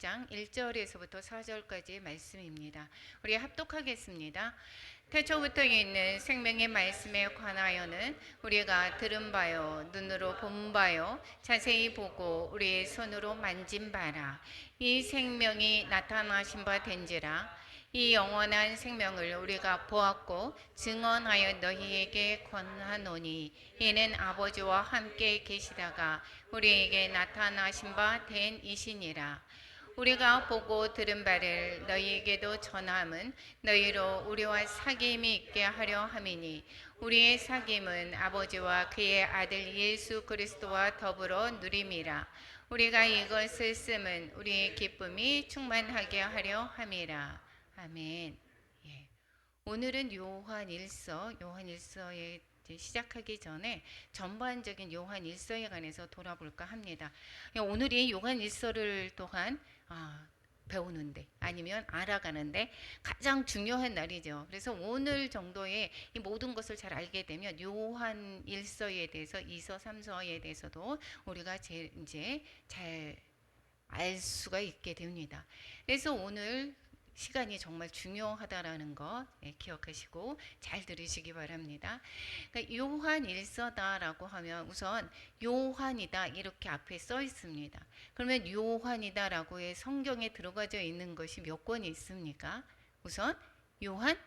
16장 1절에서부터 4절까지의 말씀입니다. 우리 합독하겠습니다. 태초부터 있는 생명의 말씀에 관하여는 우리가 들은 바요 눈으로 본 바요 자세히 보고 우리의 손으로 만진 바라. 이 생명이 나타나신 바 된지라. 이 영원한 생명을 우리가 보았고 증언하여 너희에게 권하노니 이는 아버지와 함께 계시다가 우리에게 나타나신 바 된 이시니라. 우리가 보고 들은 바를 너희에게도 전함은 너희로 우리와 사귐이 있게 하려 함이니 우리의 사귐은 아버지와 그의 아들 예수 그리스도와 더불어 누림이라. 우리가 이것을 쓰면 우리의 기쁨이 충만하게 하려 함이라. 아멘. 예. 오늘은 요한 일서에 시작하기 전에 전반적인 요한 일서에 관해서 돌아볼까 합니다. 오늘이 요한 일서를 또한 배우는데 아니면 알아가는데 가장 중요한 날이죠. 그래서 오늘 정도의 이 모든 것을 잘 알게 되면 요한 일서에 대해서 2서, 3서에 대해서도 우리가 이제 잘 알 수가 있게 됩니다. 그래서 오늘 시간이 정말 중요하다라는 거 기억하시고 잘 들으시기 바랍니다. 그러니까 요한 일서다라고 하면 우선 요한이다 이렇게 앞에 써 있습니다. 그러면 요한이다라고의 성경에 들어가져 있는 것이 몇 권이 있습니까? 우선 요한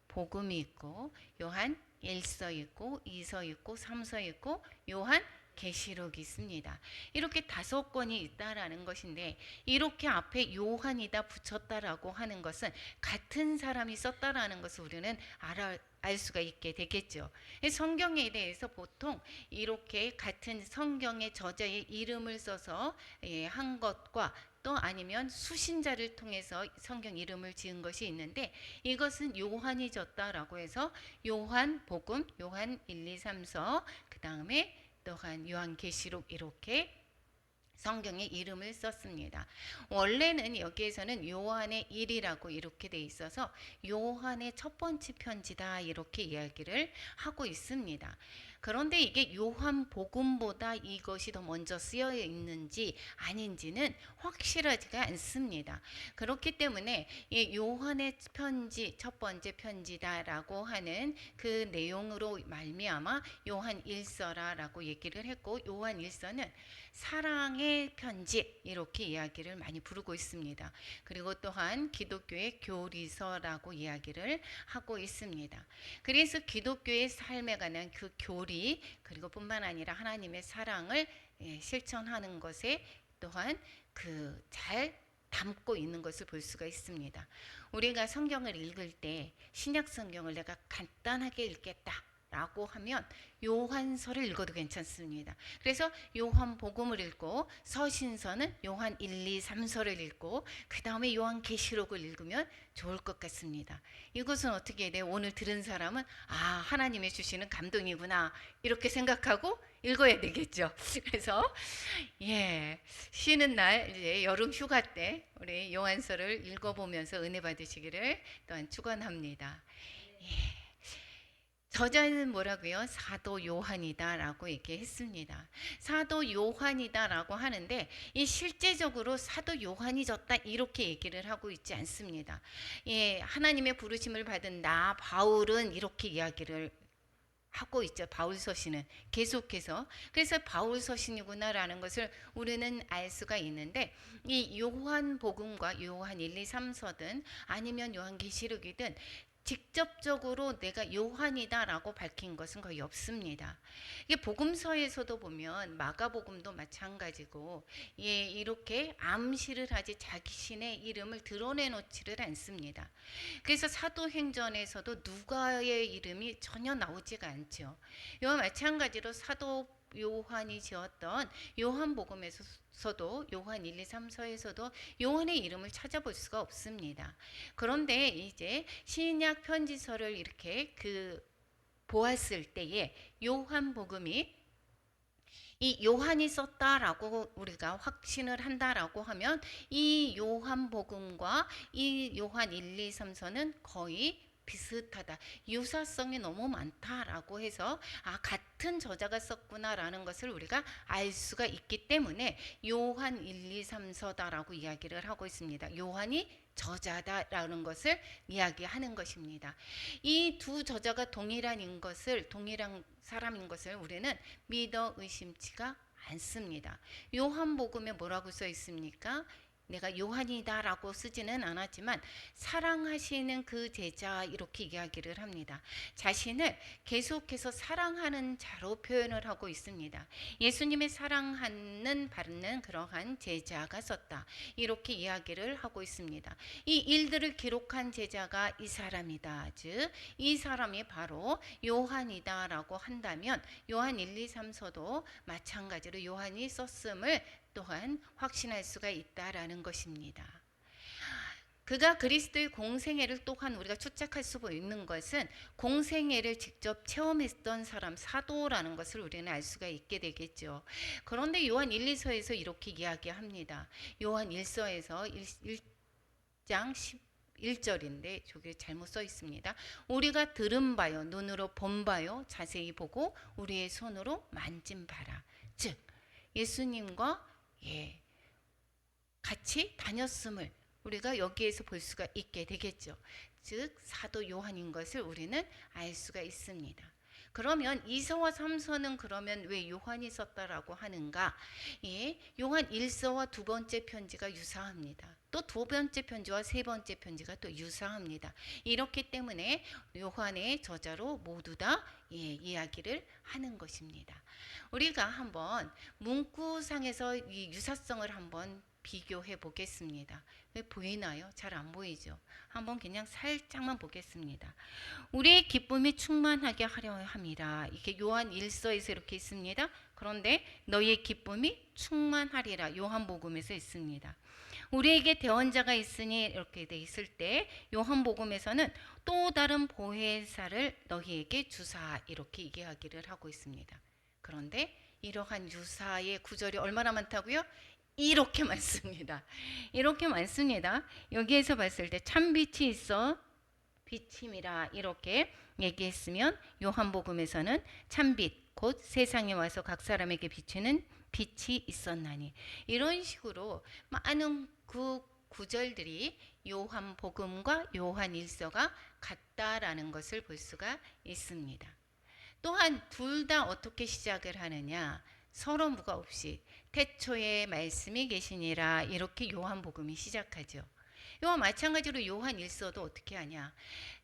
복음이 있고 요한 1서 있고 2서 있고 3서 있고 요한 계시록이 있습니다. 이렇게 5권이 있다라는 것인데 이렇게 앞에 요한이다 붙였다라고 하는 것은 같은 사람이 썼다라는 것을 우리는 알 수가 있게 되겠죠. 성경에 대해서 보통 이렇게 같은 성경의 저자의 이름을 써서 한 것과 또 아니면 수신자를 통해서 성경 이름을 지은 것이 있는데 이것은 요한이 졌다라고 해서 요한 복음, 요한 1, 2, 3서 그 다음에 또한 요한계시록 이렇게 성경에 이름을 썼습니다. 원래는 여기에서는 요한의 일이라고 이렇게 돼 있어서 요한의 첫 번째 편지다 이렇게 이야기를 하고 있습니다. 그런데 이게 요한 복음보다 이것이 더 먼저 쓰여 있는지 아닌지는 확실하지가 않습니다. 그렇기 때문에 이 요한의 편지 첫 번째 편지다라고 하는 그 내용으로 말미암아 요한 1서라라고 얘기를 했고 요한 1서는 사랑의 편지 이렇게 이야기를 많이 부르고 있습니다. 그리고 또한 기독교의 교리서라고 이야기를 하고 있습니다. 그래서 기독교의 삶에 관한 그 교리 그리고 뿐만 아니라 하나님의 사랑을 실천하는 것에 또한 그 잘 담고 있는 것을 볼 수가 있습니다. 우리가 성경을 읽을 때 신약 성경을 내가 간단하게 읽겠다 라고 하면 요한서를 읽어도 괜찮습니다. 그래서 요한 복음을 읽고 서신서는 요한 1, 2, 3서를 읽고 그 다음에 요한 계시록을 읽으면 좋을 것 같습니다. 이것은 어떻게 돼요? 오늘 들은 사람은 하나님이 주시는 감동이구나 이렇게 생각하고 읽어야 되겠죠. 그래서 쉬는 날 이제 여름 휴가 때 우리 요한서를 읽어보면서 은혜 받으시기를 또한 축원합니다. 저자는 뭐라고요? 사도 요한이다라고 얘기했습니다. 사도 요한이다라고 하는데 이 실제적으로 사도 요한이 졌다 이렇게 얘기를 하고 있지 않습니다. 하나님의 부르심을 받은 나 바울은 이렇게 이야기를 하고 있죠. 바울 서신은 계속해서. 그래서 바울 서신이구나라는 것을 우리는 알 수가 있는데 이 요한 복음과 요한 1, 2, 3서든 아니면 요한 계시록이든 직접적으로 내가 요한이다라고 밝힌 것은 거의 없습니다. 이게 복음서에서도 보면 마가복음도 마찬가지고 이렇게 암시를 하지 자신의 이름을 드러내놓지를 않습니다. 그래서 사도행전에서도 누가의 이름이 전혀 나오지가 않죠. 이와 마찬가지로 사도 요한이 지었던 요한복음에서도 요한 1, 2, 3서에서도 요한의 이름을 찾아볼 수가 없습니다. 그런데 이제 신약 편지서를 이렇게 보았을 때에 요한복음이 이 요한이 썼다라고 우리가 확신을 한다라고 하면 이 요한복음과 이 요한 1, 2, 3서는 거의 비슷하다, 유사성이 너무 많다라고 해서 같은 저자가 썼구나라는 것을 우리가 알 수가 있기 때문에 요한 1, 2, 3서다라고 이야기를 하고 있습니다. 요한이 저자다라는 것을 이야기하는 것입니다. 이 두 저자가 동일한 사람인 것을 우리는 믿어 의심치가 않습니다. 요한복음에 뭐라고 써 있습니까? 내가 요한이다라고 쓰지는 않았지만 사랑하시는 그 제자, 이렇게 이야기를 합니다. 자신을 계속해서 사랑하는 자로 표현을 하고 있습니다. 예수님의 사랑하는 받는 그러한 제자가 썼다, 이렇게 이야기를 하고 있습니다. 이 일들을 기록한 제자가 이 사람이다, 즉 이 사람이 바로 요한이다라고 한다면 요한 1, 2, 3서도 마찬가지로 요한이 썼음을 또한 확신할 수가 있다라는 것입니다. 그가 그리스도의 공생애를 또한 우리가 추측할 수 있는 것은 공생애를 직접 체험했던 사람, 사도라는 것을 우리는 알 수가 있게 되겠죠. 그런데 요한 1, 2서에서 이렇게 이야기합니다. 요한 1서에서 1장 11절인데 저게 잘못 써 있습니다. 우리가 들은 바요, 눈으로 본 바요, 자세히 보고 우리의 손으로 만진 바라. 즉 예수님과 같이 다녔음을 우리가 여기에서 볼 수가 있게 되겠죠. 즉 사도 요한인 것을 우리는 알 수가 있습니다. 그러면 2서와 3서는 그러면 왜 요한이 썼다라고 하는가? 요한 1서와 두 번째 편지가 유사합니다. 또 두 번째 편지와 세 번째 편지가 또 유사합니다. 이렇기 때문에 요한의 저자로 모두 다 이야기를 하는 것입니다. 우리가 한번 문구상에서 이 유사성을 한번 비교해 보겠습니다. 왜 보이나요? 잘 안 보이죠? 한번 그냥 살짝만 보겠습니다. 우리의 기쁨이 충만하게 하려 합니다. 이게 요한 1서에서 이렇게 있습니다. 그런데 너희의 기쁨이 충만하리라, 요한복음에서 있습니다. 우리에게 대언자가 있으니 이렇게 돼 있을 때 요한복음에서는 또 다른 보혜사를 너희에게 주사, 이렇게 이야기를 하고 있습니다. 그런데 이러한 유사의 구절이 얼마나 많다고요? 이렇게 많습니다. 이렇게 많습니다. 여기에서 봤을 때 참빛이 있어 비침이라 이렇게 얘기했으면 요한복음에서는 참빛 곧 세상에 와서 각 사람에게 비추는 빛이 있었나니, 이런 식으로 많은 그 구절들이 요한복음과 요한 1서가 같다라는 것을 볼 수가 있습니다. 또한 둘 다 어떻게 시작을 하느냐? 서로 무가 없이 태초에 말씀이 계시니라, 이렇게 요한복음이 시작하죠. 이와 마찬가지로 요한 1서도 어떻게 하냐?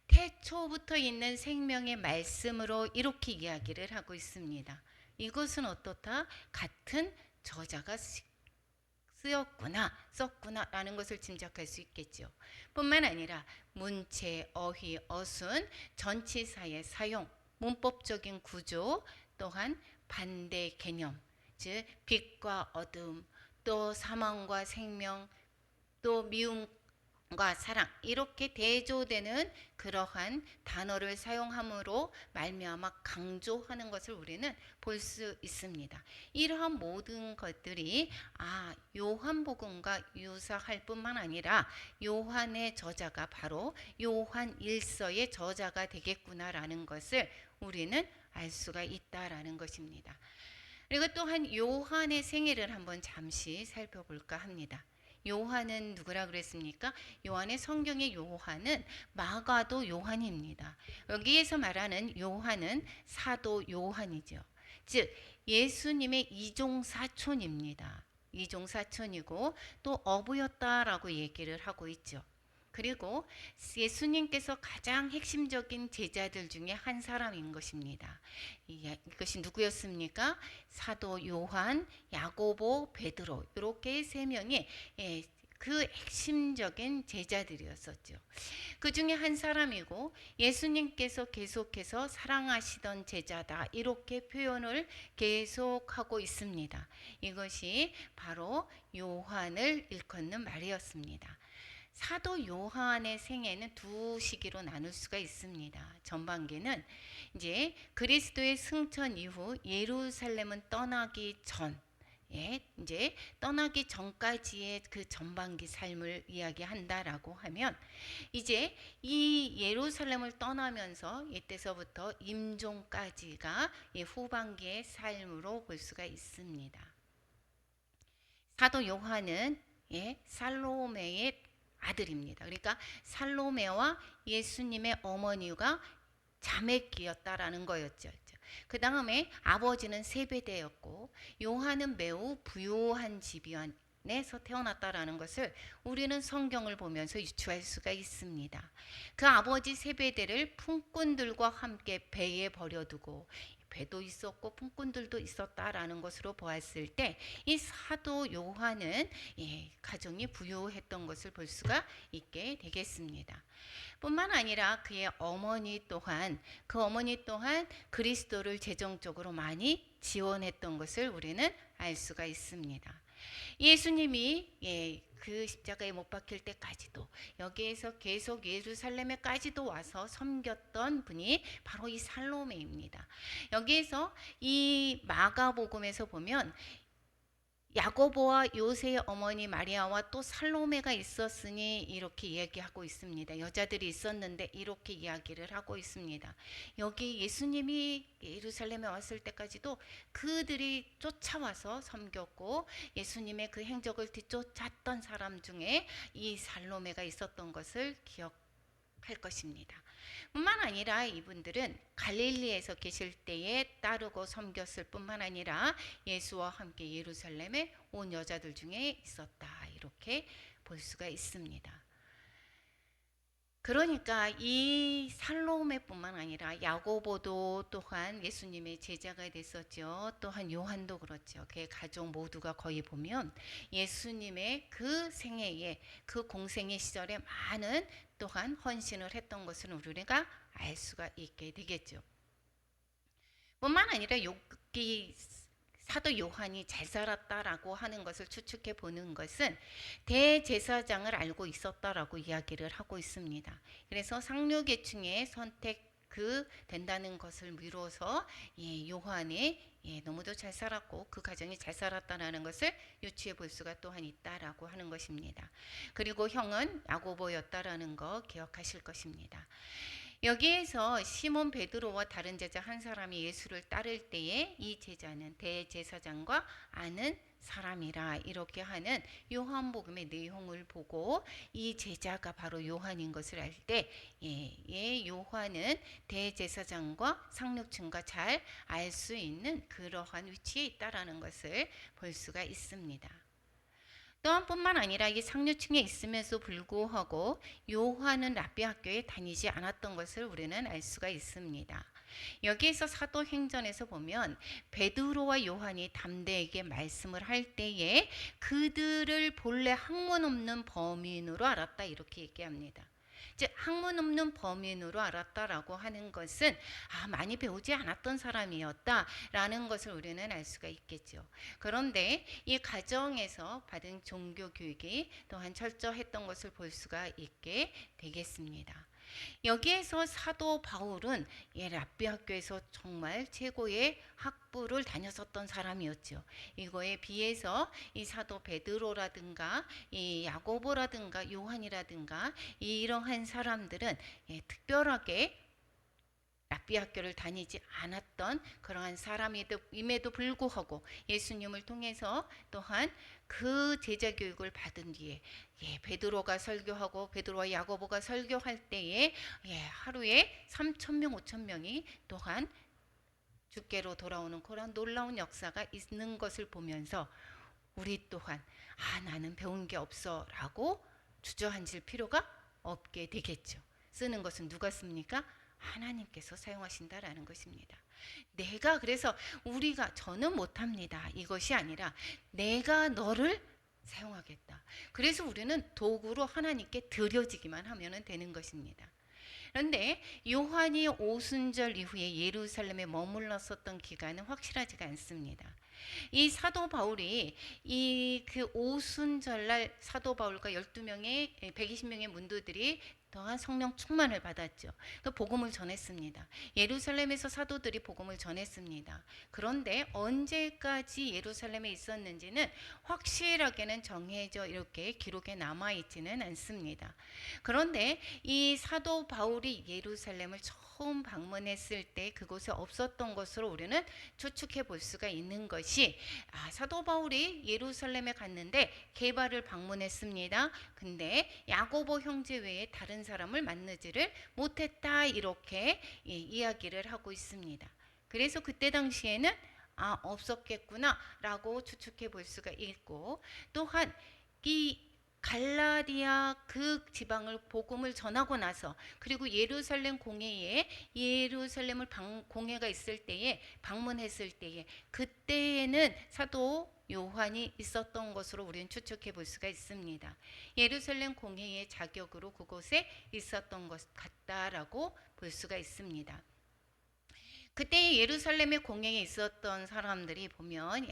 태초부터 있는 생명의 말씀으로 이렇게 이야기를 하고 있습니다. 이것은 어떻다? 같은 저자가 썼구나라는 것을 짐작할 수 있겠죠. 뿐만 아니라 문체, 어휘, 어순, 전치사의 사용, 문법적인 구조, 또한 반대 개념, 즉 빛과 어둠, 또 사망과 생명, 또 미움과 사랑, 이렇게 대조되는 그러한 단어를 사용함으로 말미암아 강조하는 것을 우리는 볼 수 있습니다. 이러한 모든 것들이 요한복음과 유사할 뿐만 아니라 요한의 저자가 바로 요한 1서의 저자가 되겠구나라는 것을 우리는 알 수가 있다라는 것입니다. 그리고 또한 요한의 생애를 한번 잠시 살펴볼까 합니다. 요한은 누구라 그랬습니까? 요한의 성경의 요한은 마가도 요한입니다. 여기에서 말하는 요한은 사도 요한이죠. 즉 예수님의 이종사촌입니다. 이종사촌이고 또 어부였다라고 얘기를 하고 있죠. 그리고 예수님께서 가장 핵심적인 제자들 중에 한 사람인 것입니다. 이것이 누구였습니까? 사도 요한, 야고보, 베드로, 이렇게 세 명이 그 핵심적인 제자들이었었죠. 그 중에 한 사람이고 예수님께서 계속해서 사랑하시던 제자다, 이렇게 표현을 계속하고 있습니다. 이것이 바로 요한을 일컫는 말이었습니다. 사도 요한의 생애는 두 시기로 나눌 수가 있습니다. 전반기는 이제 그리스도의 승천 이후 예루살렘은 떠나기 전, 이제 떠나기 전까지의 그 전반기 삶을 이야기한다라고 하면 이제 이 예루살렘을 떠나면서 이때서부터 임종까지가 이 후반기의 삶으로 볼 수가 있습니다. 사도 요한은 살로메의 아들입니다. 그러니까 살로메와 예수님의 어머니가 자매끼였다라는 거였죠. 그 다음에 아버지는 세베대였고 요한은 매우 부유한 집안에서 태어났다라는 것을 우리는 성경을 보면서 유추할 수가 있습니다. 그 아버지 세베대를 품꾼들과 함께 배에 버려두고 배도 있었고 품꾼들도 있었다라는 것으로 보았을 때 이 사도 요한은 가정이 부유했던 것을 볼 수가 있게 되겠습니다. 뿐만 아니라 그의 어머니 또한 그리스도를 재정적으로 많이 지원했던 것을 우리는 알 수가 있습니다. 예수님이 그 십자가에 못 박힐 때까지도 여기에서 계속 예루살렘에까지도 와서 섬겼던 분이 바로 이 살로메입니다. 여기에서 이 마가복음에서 보면 야고보와 요새의 어머니 마리아와 또 살로메가 있었으니 이렇게 이야기하고 있습니다. 여자들이 있었는데 이렇게 이야기를 하고 있습니다. 여기 예수님이 예루살렘에 왔을 때까지도 그들이 쫓아와서 섬겼고 예수님의 그 행적을 뒤쫓았던 사람 중에 이 살로메가 있었던 것을 기억할 것입니다. 뿐만 아니라 이분들은 갈릴리에서 계실 때에 따르고 섬겼을 뿐만 아니라 예수와 함께 예루살렘에 온 여자들 중에 있었다, 이렇게 볼 수가 있습니다. 그러니까 이 살로메뿐만 아니라 야고보도 또한 예수님의 제자가 됐었죠. 또한 요한도 그렇죠. 그의 가족 모두가 거의 보면 예수님의 그 생애에 그 공생의 시절에 많은 또한 헌신을 했던 것을 우리가 알 수가 있게 되겠죠. 뿐만 아니라 여기 사도 요한이 잘 살았다라고 하는 것을 추측해 보는 것은 대제사장을 알고 있었다라고 이야기를 하고 있습니다. 그래서 상류계층의 선택 된다는 것을 미뤄서 요한이 너무도 잘 살았고 그 가정이 잘 살았다는 것을 유추해 볼 수가 또한 있다라고 하는 것입니다. 그리고 형은 야고보였다라는 거 기억하실 것입니다. 여기에서 시몬 베드로와 다른 제자 한 사람이 예수를 따를 때에 이 제자는 대제사장과 아는 사람이라 이렇게 하는 요한복음의 내용을 보고 이 제자가 바로 요한인 것을 알 때 요한은 대제사장과 상류층과 잘 알 수 있는 그러한 위치에 있다라는 것을 볼 수가 있습니다. 또한 뿐만 아니라 이 상류층에 있음에도 불구하고 요한은 랍비 학교에 다니지 않았던 것을 우리는 알 수가 있습니다. 여기에서 사도행전에서 보면 베드로와 요한이 담대에게 말씀을 할 때에 그들을 본래 학문 없는 범인으로 알았다, 이렇게 얘기합니다. 즉 학문 없는 범인으로 알았다라고 하는 것은 많이 배우지 않았던 사람이었다라는 것을 우리는 알 수가 있겠죠. 그런데 이 가정에서 받은 종교 교육이 또한 철저했던 것을 볼 수가 있게 되겠습니다. 여기에서 사도 바울은 랍비 학교에서 정말 최고의 학부를 다녔었던 사람이었죠. 이거에 비해서 이 사도 베드로라든가 이 야고보라든가 요한이라든가 이러한 사람들은 특별하게 랍비 학교를 다니지 않았던 그러한 사람임에도 불구하고 예수님을 통해서 또한 그 제자 교육을 받은 뒤에 베드로가 설교하고 베드로와 야고보가 설교할 때에 하루에 3,000명 5,000명이 또한 주께로 돌아오는 그런 놀라운 역사가 있는 것을 보면서 우리 또한 나는 배운 게 없어 라고 주저앉을 필요가 없게 되겠죠. 쓰는 것은 누가 씁니까? 하나님께서 사용하신다라는 것입니다. 그래서 저는 못합니다, 이것이 아니라 내가 너를 사용하겠다. 그래서 우리는 도구로 하나님께 드려지기만 하면 되는 것입니다. 그런데 요한이 오순절 이후에 예루살렘에 머물렀었던 기간은 확실하지가 않습니다. 이 사도 바울이 그 오순절날 사도 바울과 120명의 문도들이 또한 성령 충만을 받았죠. 그 복음을 전했습니다. 예루살렘에서 사도들이 복음을 전했습니다. 그런데 언제까지 예루살렘에 있었는지는 확실하게는 정해져 이렇게 기록에 남아 있지는 않습니다. 그런데 이 사도 바울이 예루살렘을 처음 방문했을 때 그곳에 없었던 것으로 우리는 추측해 볼 수가 있는 것이, 사도 바울이 예루살렘에 갔는데 게바를 방문했습니다. 근데 야고보 형제 외에 다른 사람을 만나지를 못했다, 이렇게 이야기를 하고 있습니다. 그래서 그때 당시에는 없었겠구나 라고 추측해 볼 수가 있고, 또한 이 갈라디아 그 지방을 복음을 전하고 나서, 그리고 예루살렘 공회에 예루살렘을 공회가 있을 때에 방문했을 때에, 그때에는 사도 요한이 있었던 것으로 우리는 추측해 볼 수가 있습니다. 예루살렘 공회의 자격으로 그곳에 있었던 것 같다라고 볼 수가 있습니다. 그때 예루살렘의 공회에 있었던 사람들이 보면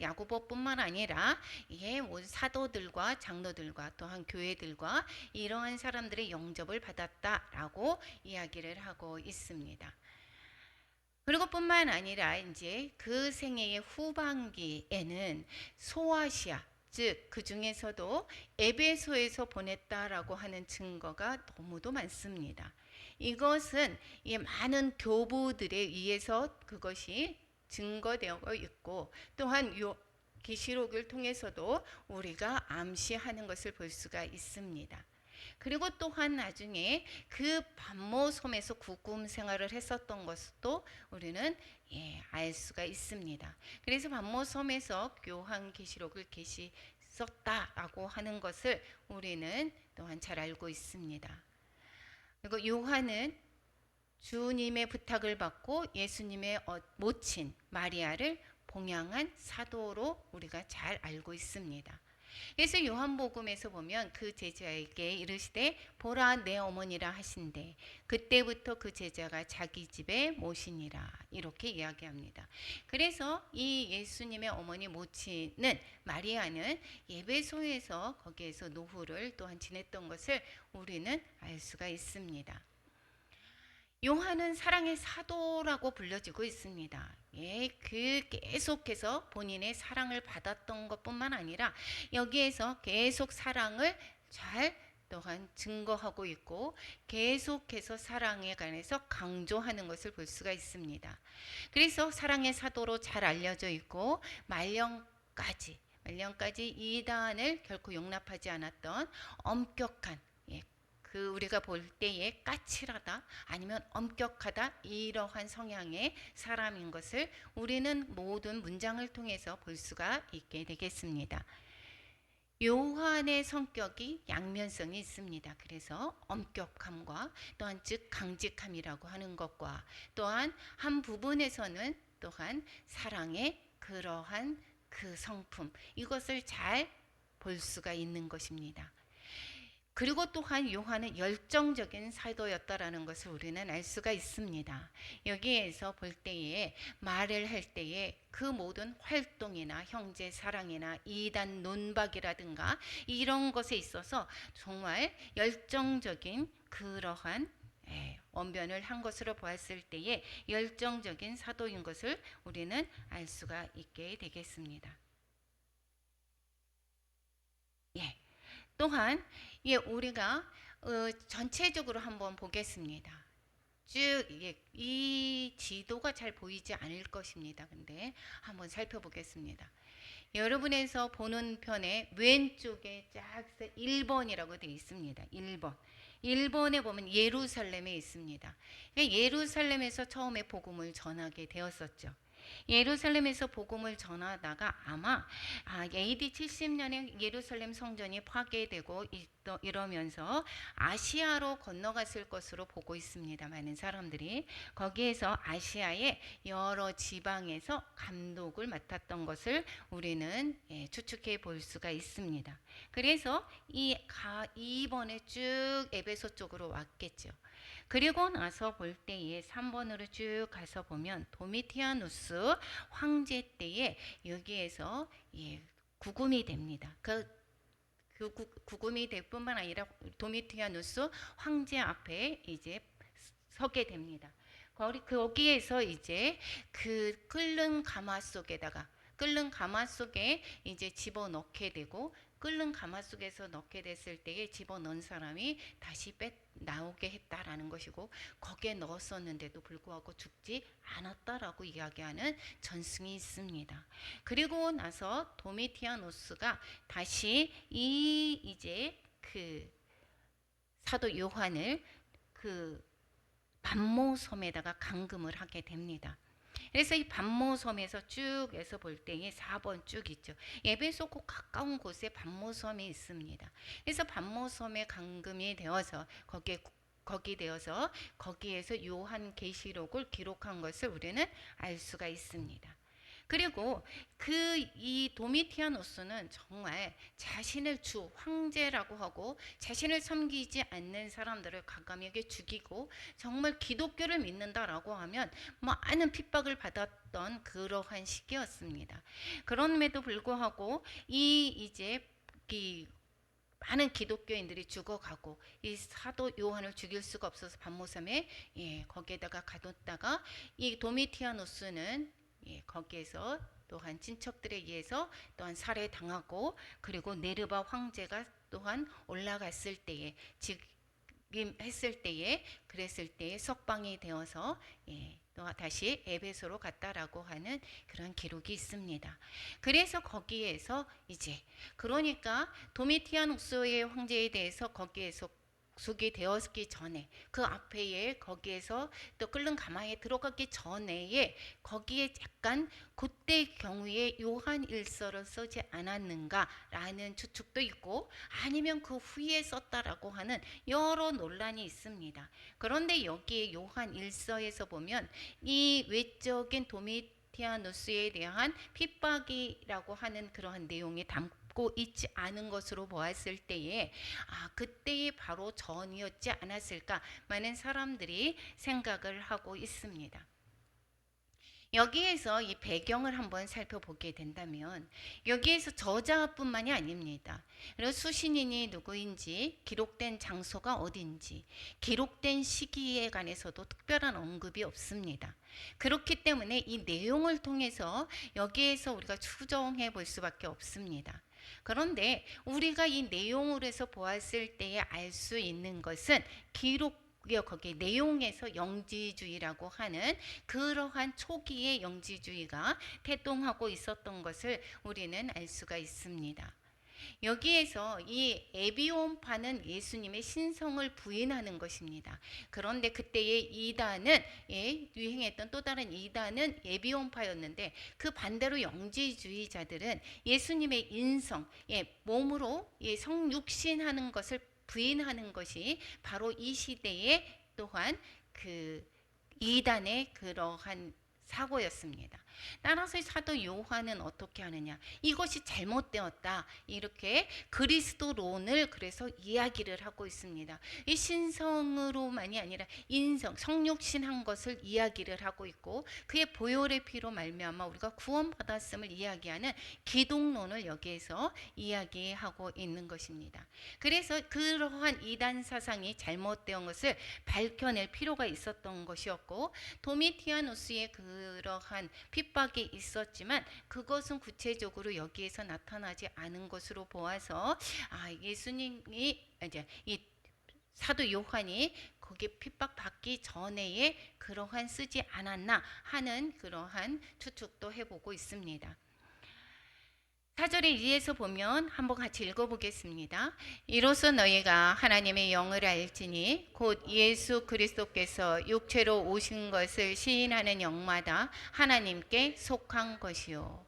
야고보뿐만 아니라 사도들과 장로들과 또한 교회들과 이러한 사람들의 영접을 받았다라고 이야기를 하고 있습니다. 그리고 뿐만 아니라 이제 그 생애의 후반기에는 소아시아, 즉 그 중에서도 에베소에서 보냈다라고 하는 증거가 너무도 많습니다. 이것은 이 많은 교부들에 의해서 그것이 증거되어 있고, 또한 요 계시록을 통해서도 우리가 암시하는 것을 볼 수가 있습니다. 그리고 또한 나중에 그 반모 섬에서 구금 생활을 했었던 것도 우리는 알 수가 있습니다. 그래서 반모 섬에서 요한 계시록을 썼다라고 하는 것을 우리는 또한 잘 알고 있습니다. 그리고 요한은 주님의 부탁을 받고 예수님의 모친 마리아를 봉양한 사도로 우리가 잘 알고 있습니다. 그래서 요한복음에서 보면 그 제자에게 이르시되 보라 내 어머니라 하신대 그때부터 그 제자가 자기 집에 모시니라, 이렇게 이야기합니다. 그래서 이 예수님의 어머니 모친은 마리아는 예배소에서 거기에서 노후를 또한 지냈던 것을 우리는 알 수가 있습니다. 요한은 사랑의 사도라고 불려지고 있습니다. 그 계속해서 본인의 사랑을 받았던 것뿐만 아니라 여기에서 계속 사랑을 잘 또한 증거하고 있고, 계속해서 사랑에 관해서 강조하는 것을 볼 수가 있습니다. 그래서 사랑의 사도로 잘 알려져 있고, 말년까지 이단을 결코 용납하지 않았던 엄격한, 그 우리가 볼 때에 까칠하다 아니면 엄격하다 이러한 성향의 사람인 것을 우리는 모든 문장을 통해서 볼 수가 있게 되겠습니다. 요한의 성격이 양면성이 있습니다. 그래서 엄격함과 또한 즉 강직함이라고 하는 것과, 또한 한 부분에서는 또한 사랑의 그러한 그 성품, 이것을 잘 볼 수가 있는 것입니다. 그리고 또한 요한은 열정적인 사도였다라는 것을 우리는 알 수가 있습니다. 여기에서 볼 때에, 말을 할 때에 그 모든 활동이나 형제 사랑이나 이단 논박이라든가 이런 것에 있어서 정말 열정적인 그러한 언변을 한 것으로 보았을 때에 열정적인 사도인 것을 우리는 알 수가 있게 되겠습니다. 또한 우리가 전체적으로 한번 보겠습니다. 쭉 이 지도가 잘 보이지 않을 것입니다. 근데 한번 살펴보겠습니다. 여러분에서 보는 편에 왼쪽에 쫙 1번이라고 되어 있습니다. 1번. 1번에 보면 예루살렘에 있습니다. 예루살렘에서 처음에 복음을 전하게 되었었죠. 예루살렘에서 복음을 전하다가 아마 AD 70년에 예루살렘 성전이 파괴되고 이러면서 아시아로 건너갔을 것으로 보고 있습니다. 많은 사람들이 거기에서 아시아의 여러 지방에서 감독을 맡았던 것을 우리는 추측해 볼 수가 있습니다. 그래서 이번에 쭉 에베소 쪽으로 왔겠죠. 그리고 나서 볼 때에 3번으로 쭉 가서 보면 도미티아누스 황제 때에 여기에서 구금이 됩니다. 그 그 구금이 될 뿐만 아니라 도미티아누스 황제 앞에 이제 서게 됩니다. 거기에서 이제 그 끓는 가마 속에 이제 집어넣게 되고, 끓는 가마 속에서 넣게 됐을 때에 집어넣은 사람이 다시 나오게 했다라는 것이고, 거기에 넣었었는데도 불구하고 죽지 않았다라고 이야기하는 전승이 있습니다. 그리고 나서 도미티아누스가 다시 이제 그 사도 요한을 그 반모섬에다가 감금을 하게 됩니다. 그래서 이 반모섬에서 쭉 해서 볼 때에 4번 쭉 있죠. 에베소 꼭 가까운 곳에 반모섬이 있습니다. 그래서 반모섬에 감금이 되어서 거기에서 요한 계시록을 기록한 것을 우리는 알 수가 있습니다. 그리고 이 도미티아누스는 정말 자신을 주 황제라고 하고 자신을 섬기지 않는 사람들을 과감하게 죽이고, 정말 기독교를 믿는다라고 하면 많은 핍박을 받았던 그러한 시기였습니다. 그럼에도 불구하고 이제 많은 기독교인들이 죽어가고 이 사도 요한을 죽일 수가 없어서 반모섬에 거기에다가 가뒀다가 이 도미티아누스는 거기에서 또한 친척들에 의해서 또한 살해당하고, 그리고 네르바 황제가 또한 올라갔을 때에 그랬을 때에 석방이 되어서 또 다시 에베소로 갔다라고 하는 그런 기록이 있습니다. 그래서 거기에서 이제 그러니까 도미티아누스의 황제에 대해서 거기에서 숙이 되었기 전에, 그 앞에 거기에서 또 끓는 가마에 들어가기 전에 거기에 약간 그때 경우에 요한 일서를 쓰지 않았는가라는 추측도 있고, 아니면 그 후에 썼다라고 하는 여러 논란이 있습니다. 그런데 여기에 요한 일서에서 보면 이 외적인 도미티아누스에 대한 핍박이라고 하는 그러한 내용이 담고 있지 않은 것으로 보았을 때에 그때의 바로 전이었지 않았을까 많은 사람들이 생각을 하고 있습니다. 여기에서 이 배경을 한번 살펴보게 된다면 여기에서 저자뿐만이 아닙니다. 그리고 수신인이 누구인지, 기록된 장소가 어딘지, 기록된 시기에 관해서도 특별한 언급이 없습니다. 그렇기 때문에 이 내용을 통해서 여기에서 우리가 추정해 볼 수밖에 없습니다. 그런데 우리가 이 내용을 해서 보았을 때에 알 수 있는 것은 거기 내용에서 영지주의라고 하는 그러한 초기의 영지주의가 태동하고 있었던 것을 우리는 알 수가 있습니다. 여기에서 이 에비온파는 예수님의 신성을 부인하는 것입니다. 그런데 그때의 이단은 유행했던 또 다른 이단은 에비온파였는데, 그 반대로 영지주의자들은 예수님의 인성, 몸으로 성육신하는 것을 부인하는 것이 바로 이 시대에 또한 그 이단의 그러한 사고였습니다. 따라서 사도 요한은 어떻게 하느냐, 이것이 잘못되었다, 이렇게 그리스도론을 그래서 이야기를 하고 있습니다. 이 신성으로만이 아니라 인성, 성육신한 것을 이야기를 하고 있고, 그의 보혈의 피로 말미암아 우리가 구원받았음을 이야기하는 기독론을 여기에서 이야기하고 있는 것입니다. 그래서 그러한 이단 사상이 잘못된 것을 밝혀낼 필요가 있었던 것이었고, 도미티아누스의 그러한 핍박이 있었지만 그것은 구체적으로 여기에서 나타나지 않은 것으로 보아서 예수님이 이제 이 사도 요한이 거기에 핍박받기 전에 그러한 쓰지 않았나 하는 그러한 추측도 해보고 있습니다. 4절에 이에서 보면 한번 같이 읽어보겠습니다. 이로써 너희가 하나님의 영을 알지니 곧 예수 그리스도께서 육체로 오신 것을 시인하는 영마다 하나님께 속한 것이요.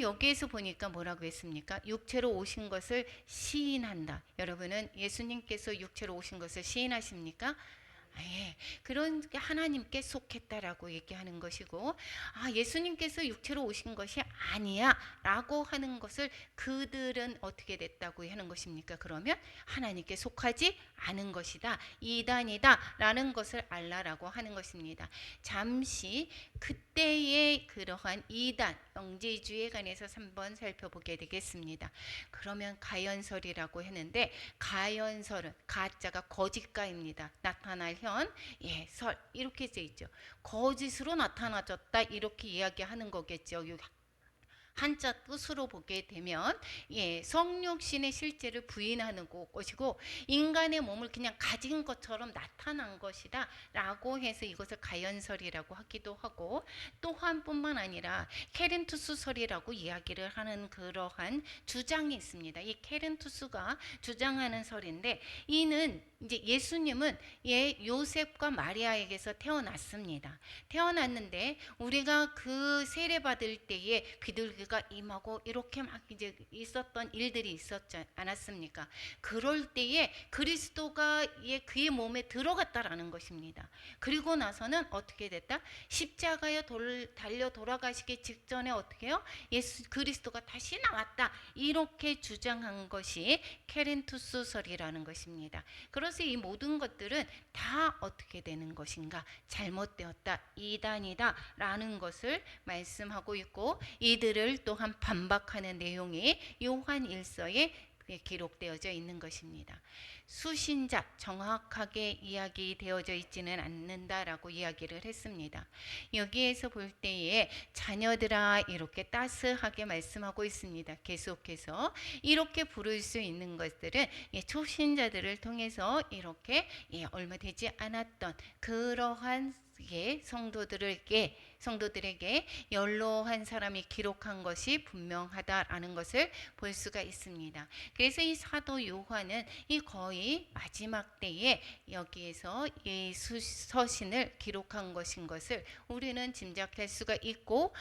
여기에서 보니까 뭐라고 했습니까? 육체로 오신 것을 시인한다. 여러분은 예수님께서 육체로 오신 것을 시인하십니까? 예, 그런 게 하나님께 속했다라고 얘기하는 것이고, 예수님께서 육체로 오신 것이 아니야라고 하는 것을 그들은 어떻게 됐다고 하는 것입니까? 그러면 하나님께 속하지 않은 것이다, 이단이다라는 것을 알라라고 하는 것입니다. 잠시 그때의 그러한 이단 영지주의에 관해서 한번 살펴보게 되겠습니다. 그러면 가연설이라고 했는데, 가연설은 가자가 거짓가입니다. 나타날 현, 설 이렇게 돼 있죠. 거짓으로 나타나졌다 이렇게 이야기하는 거겠죠. 한자 뜻으로 보게 되면 성육신의 실제를 부인하는 것이고, 인간의 몸을 그냥 가진 것처럼 나타난 것이다 라고 해서 이것을 가연설이라고 하기도 하고, 또한 뿐만 아니라 케렌투스설이라고 이야기를 하는 그러한 주장이 있습니다. 이 케렌투스가 주장하는 설인데, 이는 이제 예수님은 요셉과 마리아에게서 태어났습니다. 태어났는데 우리가 그 세례 받을 때에 비둘기가 임하고 이렇게 막 이제 있었던 일들이 있었지 않았습니까? 그럴 때에 그리스도가 그의 몸에 들어갔다라는 것입니다. 그리고 나서는 어떻게 됐다? 십자가에 달려 돌아가시기 직전에 어떻게 해요? 예수 그리스도가 다시 나왔다 이렇게 주장한 것이 케렌투스설이라는 것입니다. 그래서 이 모든 것들은 다 어떻게 되는 것인가? 잘못되었다, 이단이다 라는 것을 말씀하고 있고, 이들을 또한 반박하는 내용이 요한 1서에 기록되어져 있는 것입니다. 수신자 정확하게 이야기되어져 있지는 않는다라고 이야기를 했습니다. 여기에서 볼 때에 자녀들아 이렇게 따스하게 말씀하고 있습니다. 계속해서 이렇게 부를 수 있는 것들은 초신자들을 통해서 이렇게 얼마 되지 않았던 그러한 성도들에게 연로한 사람이 기록한 것이 분명하다라는 것을 볼 수가 있습니다. 그래서 이 사도 요한은 이 거의 마지막 때에 여기에서 이 서신을 기록한 것인 것을 우리는 짐작할 수가 있고,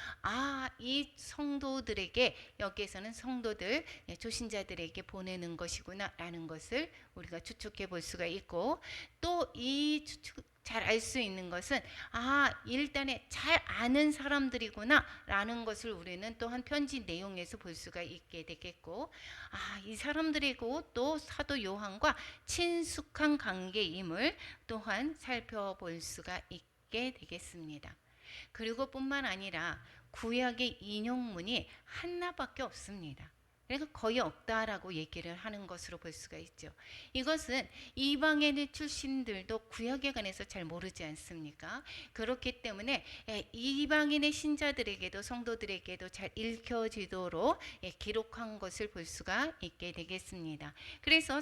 이 성도들에게 여기에서는 성도들 초신자들에게 보내는 것이구나 라는 것을 우리가 추측해 볼 수가 있고, 또 이 잘 알 수 있는 것은 일단에 잘 아는 사람들이구나 라는 것을 우리는 또한 편지 내용에서 볼 수가 있게 되겠고, 이 사람들이고 또 사도 요한과 친숙한 관계임을 또한 살펴볼 수가 있게 되겠습니다. 그리고 뿐만 아니라 구약의 인용문이 하나밖에 없습니다. 그래서 거의 없다라고 얘기를 하는 것으로 볼 수가 있죠. 이것은 이방인의 출신들도 구약에 관해서 잘 모르지 않습니까? 그렇기 때문에 이방인의 신자들에게도 성도들에게도 잘 읽혀지도록 기록한 것을 볼 수가 있게 되겠습니다. 그래서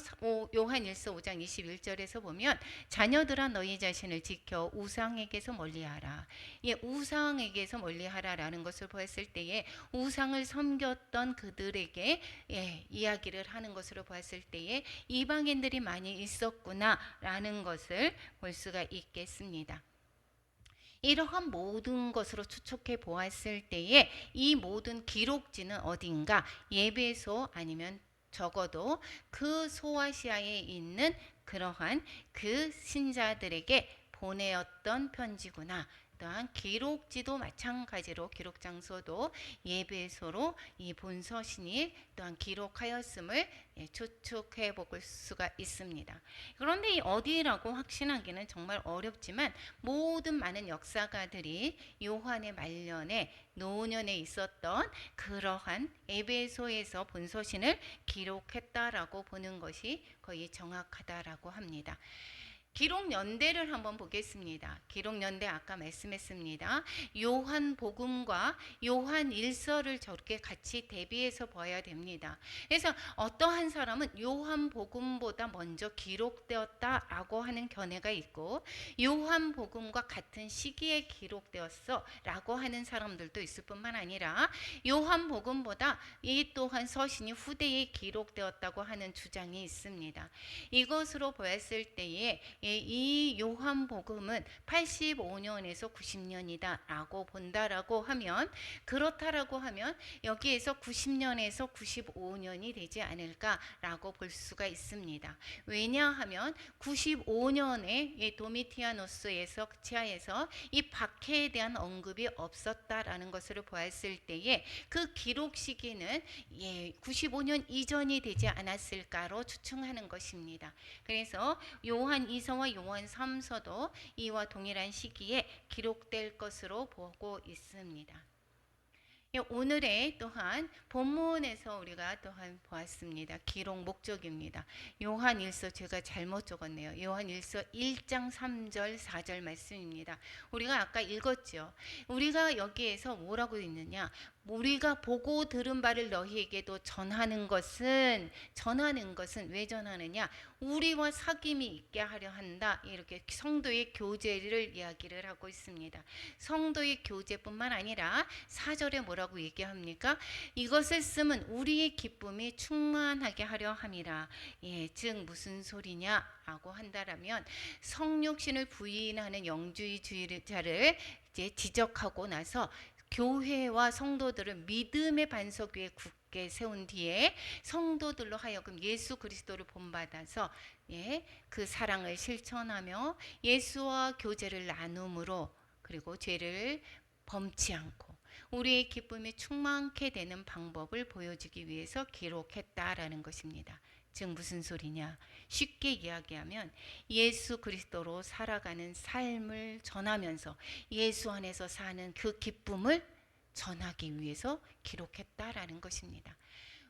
요한 1서 5장 21절에서 보면, 자녀들아 너희 자신을 지켜 우상에게서 멀리하라. 우상에게서 멀리하라라는 것을 보았을 때에 우상을 섬겼던 그들에게 이야기를 하는 것으로 봤을 때에 이방인들이 많이 있었구나라는 것을 볼 수가 있겠습니다. 이러한 모든 것으로 추측해 보았을 때에 이 모든 기록지는 어딘가? 예배소 아니면 적어도 그 소아시아에 있는 그러한 그 신자들에게 보내었던 편지구나. 또한 기록지도 마찬가지로 기록 장소도 예배소로 이 본서신이 또한 기록하였음을 추측해 볼 수가 있습니다. 그런데 이 어디라고 확신하기는 정말 어렵지만, 모든 많은 역사가들이 요한의 말년에 노년에 있었던 그러한 에베소에서 본서신을 기록했다라고 보는 것이 거의 정확하다라고 합니다. 기록 연대를 한번 보겠습니다. 기록 연대 아까 말씀했습니다. 요한 복음과 요한 일서를 저렇게 같이 대비해서 봐야 됩니다. 그래서 어떠한 사람은 요한 복음보다 먼저 기록되었다라고 하는 견해가 있고, 요한 복음과 같은 시기에 기록되었어라고 하는 사람들도 있을 뿐만 아니라, 요한 복음보다 이 또한 서신이 후대에 기록되었다고 하는 주장이 있습니다. 이것으로 보았을 때에 이 요한복음은 85년에서 90년이다라고 본다라고 하면, 그렇다라고 하면 여기에서 90년에서 95년이 되지 않을까라고 볼 수가 있습니다. 왜냐하면 95년에 도미티아노스에서 치하에서 이 박해에 대한 언급이 없었다라는 것을 보았을 때에 그 기록 시기는 95년 이전이 되지 않았을까로 추측하는 것입니다. 그래서 요한 2서와 요한 3서도 이와 동일한 시기에 기록될 것으로 보고 있습니다. 오늘의 또한 본문에서 우리가 또한 보았습니다. 기록 목적입니다. 요한 1서 제가 잘못 적었네요. 요한 1서 1장 3절 4절 말씀입니다. 우리가 아까 읽었죠. 우리가 여기에서 뭐라고 있느냐? 우리가 보고 들은 바를 너희에게도 전하는 것은 왜 전하느냐? 우리와 사귐이 있게 하려 한다. 이렇게 성도의 교제를 이야기를 하고 있습니다. 성도의 교제뿐만 아니라 4절에 뭐라고 얘기합니까? 이것을 쓰면 우리의 기쁨이 충만하게 하려 함이라. 즉 무슨 소리냐라고 한다라면 성육신을 부인하는 영주의주의자를 이제 지적하고 나서 교회와 성도들을 믿음의 반석 위에 굳게 세운 뒤에 성도들로 하여금 예수 그리스도를 본받아서 그 사랑을 실천하며 예수와 교제를 나눔으로, 그리고 죄를 범치 않고 우리의 기쁨이 충만케 되는 방법을 보여주기 위해서 기록했다라는 것입니다. 즉 무슨 소리냐? 쉽게 이야기하면 예수 그리스도로 살아가는 삶을 전하면서 예수 안에서 사는 그 기쁨을 전하기 위해서 기록했다라는 것입니다.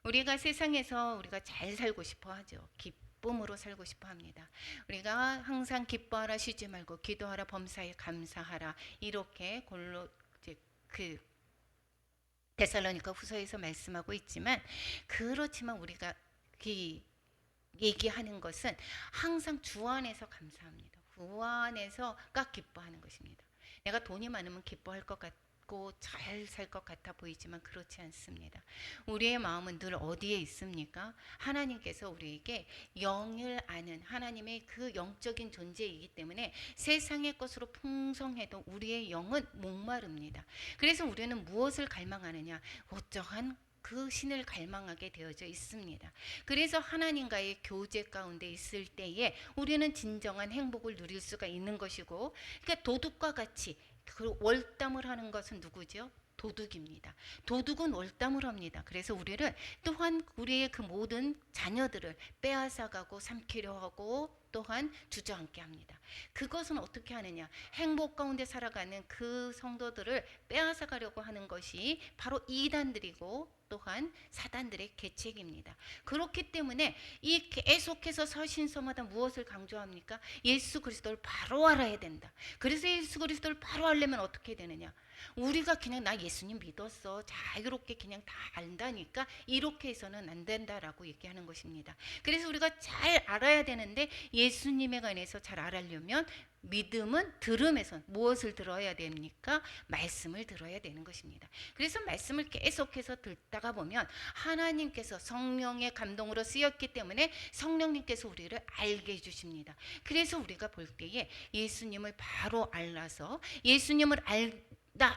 우리가 세상에서 우리가 잘 살고 싶어 하죠. 기쁨으로 살고 싶어 합니다. 우리가 항상 기뻐하라, 쉬지 말고 기도하라, 범사에 감사하라, 이렇게 데살로니가 후서에서 말씀하고 있지만, 그렇지만 우리가 얘기하는 것은 항상 주 안에서 감사합니다. 주 안에서가 기뻐하는 것입니다. 내가 돈이 많으면 기뻐할 것 같고 잘 살 것 같아 보이지만 그렇지 않습니다. 우리의 마음은 늘 어디에 있습니까? 하나님께서 우리에게 영을 아는 하나님의 그 영적인 존재이기 때문에 세상의 것으로 풍성해도 우리의 영은 목마릅니다. 그래서 우리는 무엇을 갈망하느냐? 어떠한 그 신을 갈망하게 되어져 있습니다. 그래서 하나님과의 교제 가운데 있을 때에 우리는 진정한 행복을 누릴 수가 있는 것이고, 그러니까 도둑과 같이 그 월담을 하는 것은 누구죠? 도둑입니다. 도둑은 월담을 합니다. 그래서 우리를 또한 우리의 그 모든 자녀들을 빼앗아가고 삼키려 하고 또한 주저앉게 합니다. 그것은 어떻게 하느냐? 행복 가운데 살아가는 그 성도들을 빼앗아가려고 하는 것이 바로 이단들이고 또한 사단들의 계책입니다. 그렇기 때문에 이 계속해서 서신서마다 무엇을 강조합니까? 예수 그리스도를 바로 알아야 된다. 그래서 예수 그리스도를 바로 알려면 어떻게 되느냐? 우리가 그냥 나 예수님 믿었어, 자유롭게 그냥 다 안다니까, 이렇게 해서는 안 된다라고 얘기하는 것입니다. 그래서 우리가 잘 알아야 되는데, 예수님에 관해서 잘 알려면 믿음은 들음에서 무엇을 들어야 됩니까? 말씀을 들어야 되는 것입니다. 그래서 말씀을 계속해서 듣다가 보면 하나님께서 성령의 감동으로 쓰였기 때문에 성령님께서 우리를 알게 해주십니다. 그래서 우리가 볼 때에 예수님을 바로 알아서 예수님을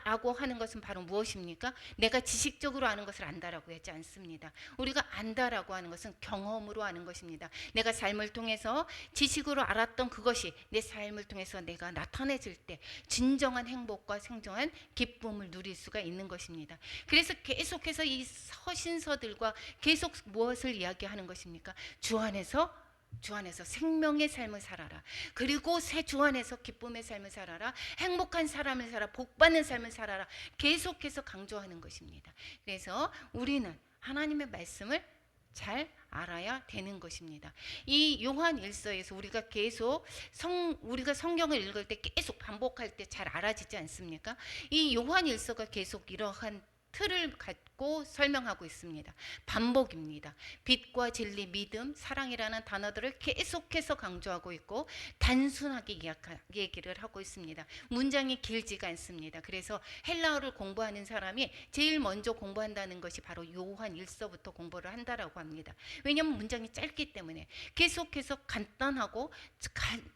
라고 하는 것은 바로 무엇입니까? 내가 지식적으로 아는 것을 안다라고 하지 않습니다. 우리가 안다라고 하는 것은 경험으로 아는 것입니다. 내가 삶을 통해서 지식으로 알았던 그것이 내 삶을 통해서 내가 나타내질 때 진정한 행복과 생정한 기쁨을 누릴 수가 있는 것입니다. 그래서 계속해서 이 서신서들과 계속 무엇을 이야기하는 것입니까? 주 안에서 생명의 삶을 살아라. 그리고 새 주 안에서 기쁨의 삶을 살아라. 행복한 삶을 살아. 복받는 삶을 살아라. 계속해서 강조하는 것입니다. 그래서 우리는 하나님의 말씀을 잘 알아야 되는 것입니다. 이 요한 1서에서 우리가 계속 우리가 성경을 읽을 때 계속 반복할 때 잘 알아지지 않습니까? 이 요한 1서가 계속 이러한 틀을 갖고 자꾸 설명하고 있습니다. 반복입니다. 빛과 진리, 믿음, 사랑이라는 단어들을 계속해서 강조하고 있고 단순하게 얘기를 하고 있습니다. 문장이 길지가 않습니다. 그래서 헬라어를 공부하는 사람이 제일 먼저 공부한다는 것이 바로 요한 1서부터 공부를 한다라고 합니다. 왜냐하면 문장이 짧기 때문에 계속해서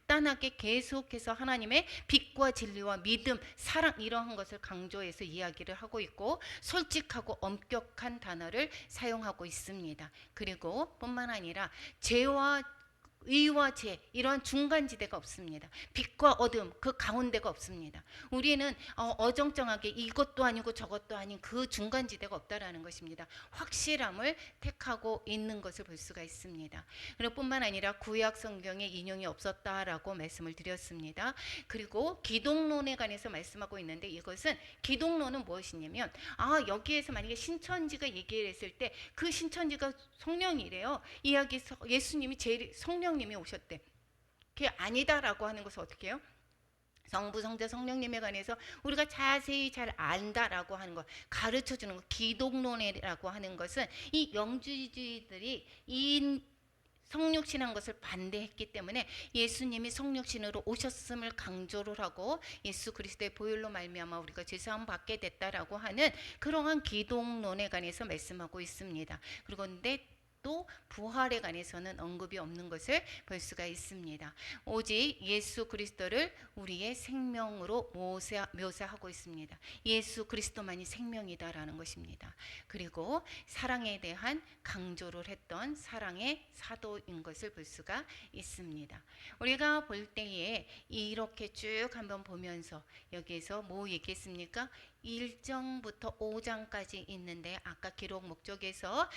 간단하게 계속해서 하나님의 빛과 진리와 믿음, 사랑 이러한 것을 강조해서 이야기를 하고 있고 솔직하고 엄격한 단어를 사용하고 있습니다. 그리고 뿐만 아니라 죄와 의와 죄 이러한 중간지대가 없습니다. 빛과 어둠 그 가운데가 없습니다. 우리는 어정쩡하게 이것도 아니고 저것도 아닌 그 중간지대가 없다라는 것입니다. 확실함을 택하고 있는 것을 볼 수가 있습니다. 그리고 뿐만 아니라 구약 성경에 인용이 없었다라고 말씀을 드렸습니다. 그리고 기독론에 관해서 말씀하고 있는데 이것은 기독론은 무엇이냐면 여기에서 만약에 신천지가 얘기를 했을 때 그 신천지가 성령이래요. 이야기에서 예수님이 제일 성령님이 오셨대. 그게 아니다라고 하는 것은 어떻게 해요? 성부, 성자, 성령님에 관해서 우리가 자세히 잘 안다라고 하는 것, 가르쳐주는 것, 기독론이라고 하는 것은 이 영주주의들이 이 성육신한 것을 반대했기 때문에 예수님이 성육신으로 오셨음을 강조를 하고 예수 그리스도의 보혈로 말미암아 우리가 죄사함 받게 됐다라고 하는 그러한 기독론에 관해서 말씀하고 있습니다. 그런데 또 부활에 관해서는 언급이 없는 것을 볼 수가 있습니다. 오직 예수 그리스도를 우리의 생명으로 묘사하고 있습니다. 예수 그리스도만이 생명이다라는 것입니다. 그리고 사랑에 대한 강조를 했던 사랑의 사도인 것을 볼 수가 있습니다. 우리가 볼 때에 이렇게 쭉 한번 보면서 여기에서 뭐 얘기했습니까? 1장부터 5장까지 있는데 아까 기록 목적에서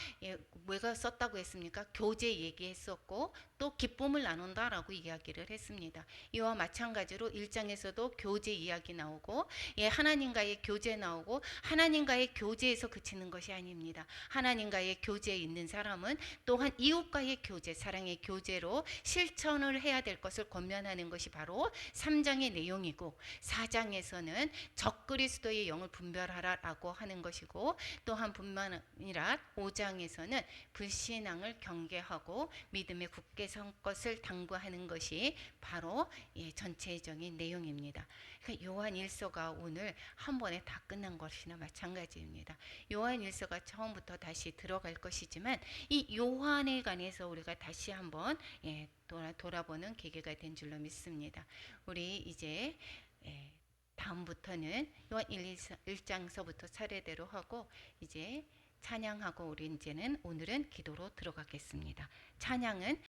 뭐가 썼다고 했습니까? 교제 얘기했었고 또 기쁨을 나눈다라고 이야기를 했습니다. 이와 마찬가지로 1장에서도 교제 이야기 나오고 하나님과의 교제 나오고 하나님과의 교제에서 그치는 것이 아닙니다. 하나님과의 교제에 있는 사람은 또한 이웃과의 교제, 사랑의 교제로 실천을 해야 될 것을 권면하는 것이 바로 3장의 내용이고 4장에서는 적그리스도의 영을 분별하라라고 하는 것이고 또한 뿐만 아니라 5장에서는 불신앙을 경계하고 믿음에 굳게 선 것을 당부하는 것이 바로 전체적인 내용입니다. 그러니까 요한 1서가 오늘 한 번에 다 끝난 것이나 마찬가지입니다. 요한 1서가 처음부터 다시 들어갈 것이지만 이 요한에 관해서 우리가 다시 한번 돌아보는 계기가 된 줄로 믿습니다. 우리 이제 다음부터는 요한 1장서부터 차례대로 하고 이제 찬양하고 우리 이제는 오늘은 기도로 들어가겠습니다. 찬양은